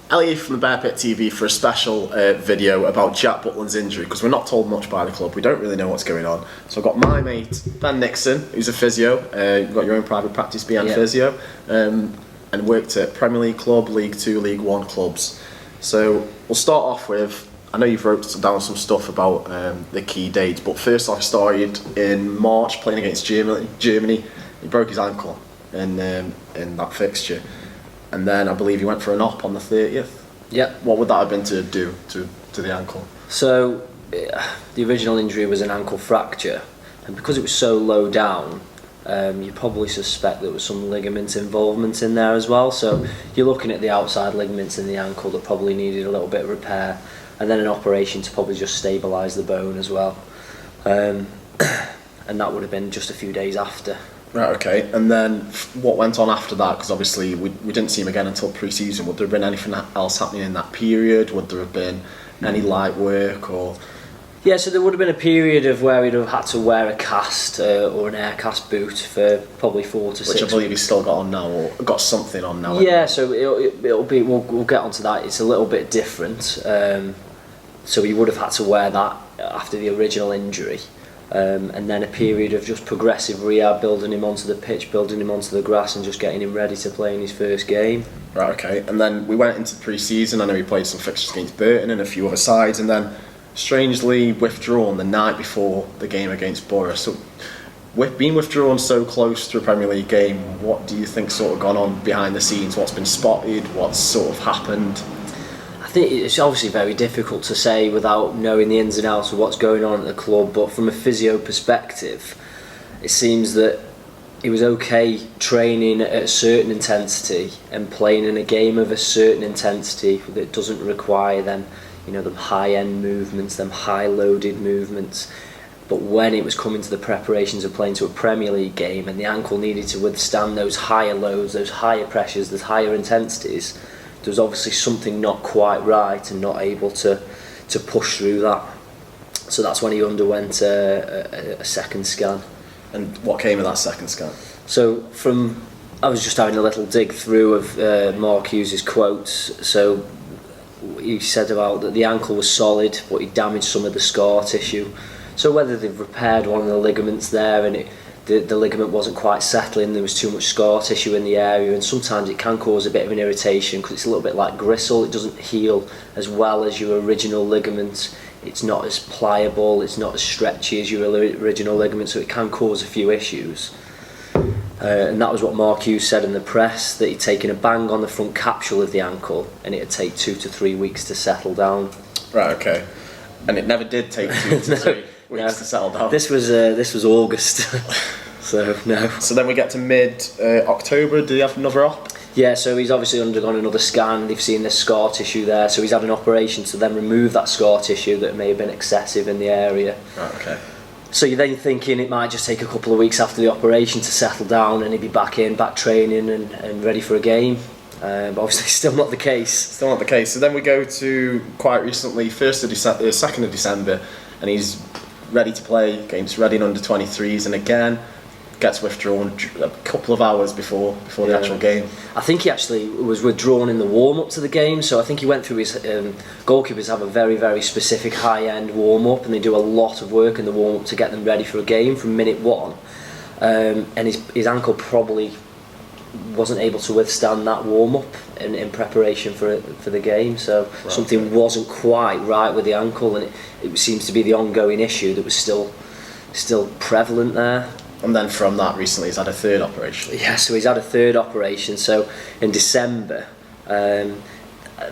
Elliot from the Bear Pit TV for a special video about Jack Butland's injury, because we're not told much by the club. We don't really know what's going on. So I've got my mate Ben Nixon, who's a physio. You've got your own private practice, BNPhysio, and worked at Premier League club, League 2, League 1 clubs. So we'll start off with, I know you've wrote down some stuff about the key dates, but first off, started in March playing against Germany. He broke his ankle in that fixture. And then I believe he went for an op on the 30th. Yeah. What would that have been to do to the ankle? So the original injury was an ankle fracture, and because it was so low down, you probably suspect there was some ligament involvement in there as well. So you're looking at the outside ligaments in the ankle that probably needed a little bit of repair, and then an operation to probably just stabilise the bone as well. And that would have been just a few days after. Right, okay. And then what went on after that? Because obviously we didn't see him again until pre-season. Would there have been anything else happening in that period? Would there have been any light work or...? Yeah, so there would have been a period of where he'd have had to wear a cast or an air cast boot for probably 4 to 6 weeks. Which I believe he's still got on now, or got something on now. Yeah, so it'll be, we'll get onto that. It's a little bit different. So he would have had to wear that after the original injury. And then a period of just progressive rehab, building him onto the pitch, building him onto the grass, and just getting him ready to play in his first game. Right, okay. And then we went into pre-season. I know he played some fixtures against Burton and a few other sides, and then strangely withdrawn the night before the game against Borough. So with being withdrawn so close to a Premier League game, what do you think sort of gone on behind the scenes? What's been spotted? What's sort of happened? I think it's obviously very difficult to say without knowing the ins and outs of what's going on at the club, but from a physio perspective, it seems that he was okay training at a certain intensity and playing in a game of a certain intensity that doesn't require them high-end movements, them high-loaded movements. But when it was coming to the preparations of playing to a Premier League game and the ankle needed to withstand those higher loads, those higher pressures, those higher intensities, there was obviously something not quite right and not able to push through that. So that's when he underwent a second scan. And what came of that second scan? So I was just having a little dig through of Mark Hughes' quotes. So he said about that the ankle was solid, but he damaged some of the scar tissue. So whether they've repaired one of the ligaments there and the ligament wasn't quite settling, there was too much scar tissue in the area, and sometimes it can cause a bit of an irritation because it's a little bit like gristle. It doesn't heal as well as your original ligament. It's not as pliable, it's not as stretchy as your original ligament, so it can cause a few issues. And that was what Mark Hughes said in the press, that he'd taken a bang on the front capsule of the ankle and it'd take 2 to 3 weeks to settle down. Right, okay. And it never did take 2 to 3 weeks to settle down. This was August. So no. So then we get to mid-October. Did he have another op? Yeah, so he's obviously undergone another scan. They've seen this scar tissue there, so he's had an operation to then remove that scar tissue that may have been excessive in the area. Right, okay. So you're then thinking it might just take a couple of weeks after the operation to settle down and he'd be back training and ready for a game. But obviously still not the case. Still not the case. So then we go to quite recently, 2nd of December, and he's ready to play against Reading under-23s, and again gets withdrawn a couple of hours before the actual game. I think he actually was withdrawn in the warm-up to the game, so I think he went through his... goalkeepers have a very, very specific high-end warm-up, and they do a lot of work in the warm-up to get them ready for a game from minute 1. And his ankle probably wasn't able to withstand that warm-up in preparation for the game, so something wasn't quite right with the ankle, and it seems to be the ongoing issue that was still prevalent there. And then from that, recently he's had a third operation. Yeah, so he's had a third operation. So in December,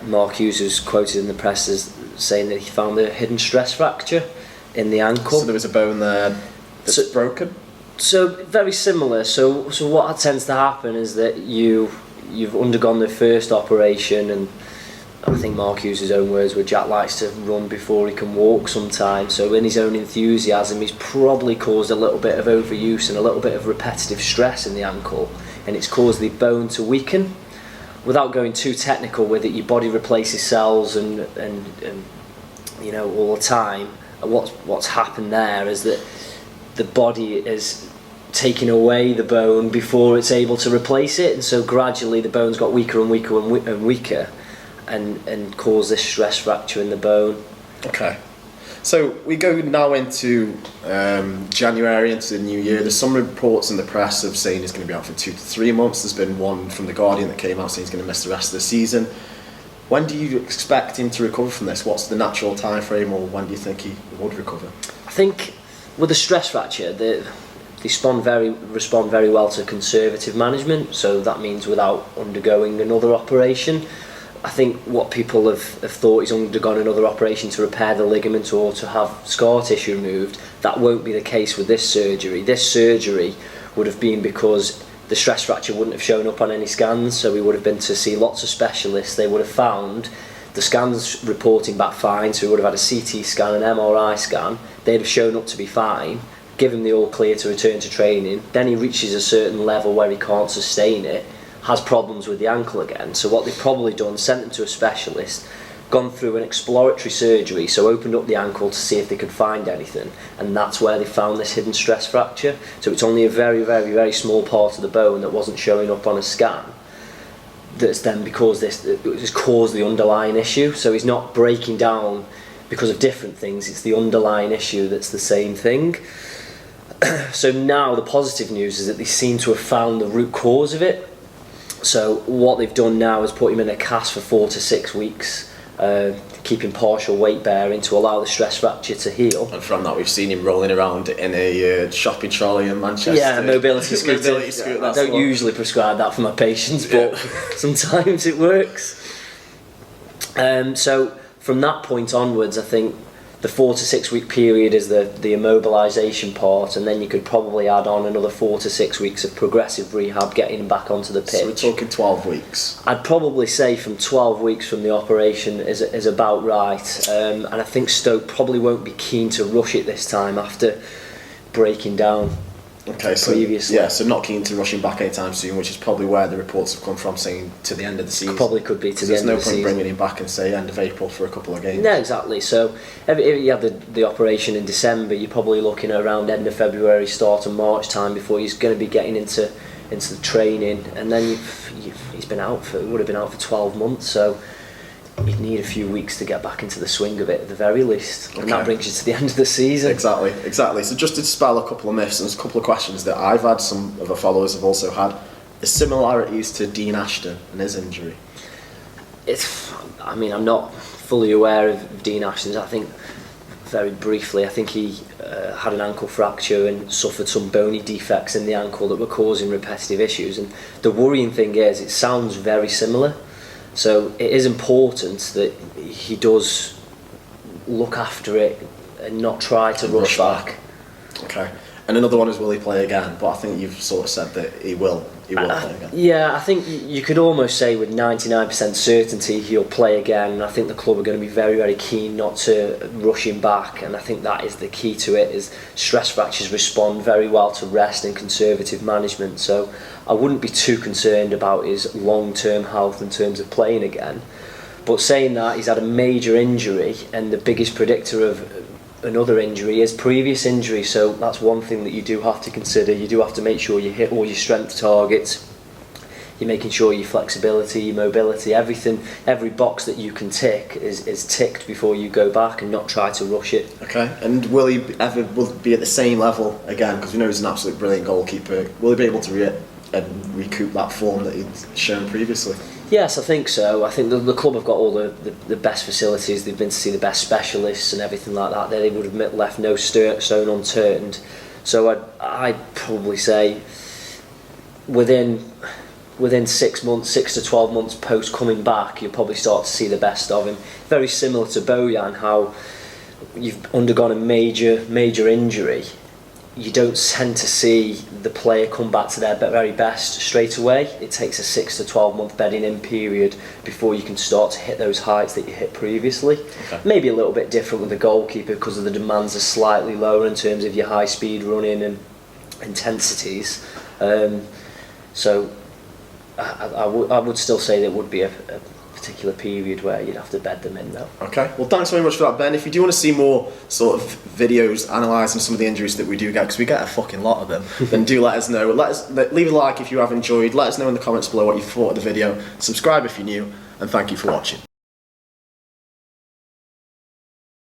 Mark Hughes was quoted in the press as saying that he found a hidden stress fracture in the ankle. So there was a bone there that's broken? So very similar. So what tends to happen is that you've undergone the first operation, and I think Mark Hughes' own words were, Jack likes to run before he can walk sometimes, so in his own enthusiasm he's probably caused a little bit of overuse and a little bit of repetitive stress in the ankle, and it's caused the bone to weaken. Without going too technical with it, your body replaces cells and all the time. What's happened there is that the body is taking away the bone before it's able to replace it, and so gradually the bone's got weaker and weaker and weaker. and cause this stress fracture in the bone. Okay. So we go now into January, into the new year. There's some reports in the press of saying he's going to be out for 2 to 3 months. There's been one from The Guardian that came out saying he's going to miss the rest of the season. When do you expect him to recover from this? What's the natural time frame, or when do you think he would recover? I think with a stress fracture, they respond very well to conservative management, so that means without undergoing another operation. I think what people have thought he's undergone another operation to repair the ligament or to have scar tissue removed. That won't be the case with this surgery. This surgery would have been because the stress fracture wouldn't have shown up on any scans, so we would have been to see lots of specialists. They would have found the scans reporting back fine, so we would have had a CT scan, an MRI scan. They'd have shown up to be fine, give him the all clear to return to training. Then he reaches a certain level where he can't sustain it, has problems with the ankle again. So what they've probably done, sent him to a specialist, gone through an exploratory surgery, so opened up the ankle to see if they could find anything, and that's where they found this hidden stress fracture. So it's only a very small part of the bone that wasn't showing up on a scan, that's then because this has caused the underlying issue. So he's not breaking down because of different things, it's the underlying issue that's the same thing. So now the positive news is that they seem to have found the root cause of it. So what they've done now is put him in a cast for 4 to 6 weeks, keeping partial weight bearing to allow the stress fracture to heal. And from that, we've seen him rolling around in a shopping trolley in Manchester. Yeah, mobility scooter. Mobility scooter, I don't usually prescribe that for my patients, but sometimes it works. So from that point onwards, I think the 4 to 6 week period is the immobilisation part, and then you could probably add on another 4 to 6 weeks of progressive rehab, getting him back onto the pitch. So we're talking 12 weeks. I'd probably say from 12 weeks from the operation is about right, and I think Stoke probably won't be keen to rush it this time after breaking down. Okay, so previously. Yeah, so not keen to rush him back anytime soon, which is probably where the reports have come from, saying to the end of the season. Probably could be to the end of the season. There's no point bringing him back and say end of April for a couple of games. No, exactly. So if you had the operation in December, you're probably looking at around end of February, start of March time before he's going to be getting into the training, and then he's been out for, would have been out for 12 months, so you'd need a few weeks to get back into the swing of it at the very least, and that brings you to the end of the season. Exactly. So just to dispel a couple of myths, and there's a couple of questions that I've had, some of our followers have also had. The similarities to Dean Ashton and his injury. I'm not fully aware of Dean Ashton's. I think very briefly, I think he had an ankle fracture and suffered some bony defects in the ankle that were causing repetitive issues. And the worrying thing is, it sounds very similar. So it is important that he does look after it and not try to rush back. Okay. And another one is, will he play again? But I think you've sort of said that he will play again. Yeah, I think you could almost say with 99% certainty he'll play again. And I think the club are going to be very keen not to rush him back. And I think that is the key to it, is stress fractures respond very well to rest and conservative management. So I wouldn't be too concerned about his long-term health in terms of playing again. But saying that, he's had a major injury, and the biggest predictor of another injury is previous injury, so that's one thing that you do have to consider. You do have to make sure you hit all your strength targets. You're making sure your flexibility, your mobility, everything, every box that you can tick is ticked before you go back, and not try to rush it. Okay, and will he ever be at the same level again? Because we know he's an absolute brilliant goalkeeper. Will he be able to recoup that form that he'd shown previously? Yes, I think so. I think the club have got all the best facilities. They've been to see the best specialists and everything like that. They would have left no stone unturned. So I'd probably say within 6 months, 6 to 12 months post coming back, you'll probably start to see the best of him. Very similar to Bojan, how you've undergone a major injury. You don't tend to see the player come back to their very best straight away. It takes a 6 to 12 month bedding in period before you can start to hit those heights that you hit previously. Okay. Maybe a little bit different with the goalkeeper because of the demands are slightly lower in terms of your high speed running and intensities. So I would still say there would be a particular period where you'd have to bed them in though. Okay, well thanks very much for that, Ben. If you do want to see more sort of videos analysing some of the injuries that we do get, because we get a fucking lot of them, then do let us know. Leave a like if you have enjoyed, let us know in the comments below what you thought of the video, subscribe if you're new, and thank you for watching.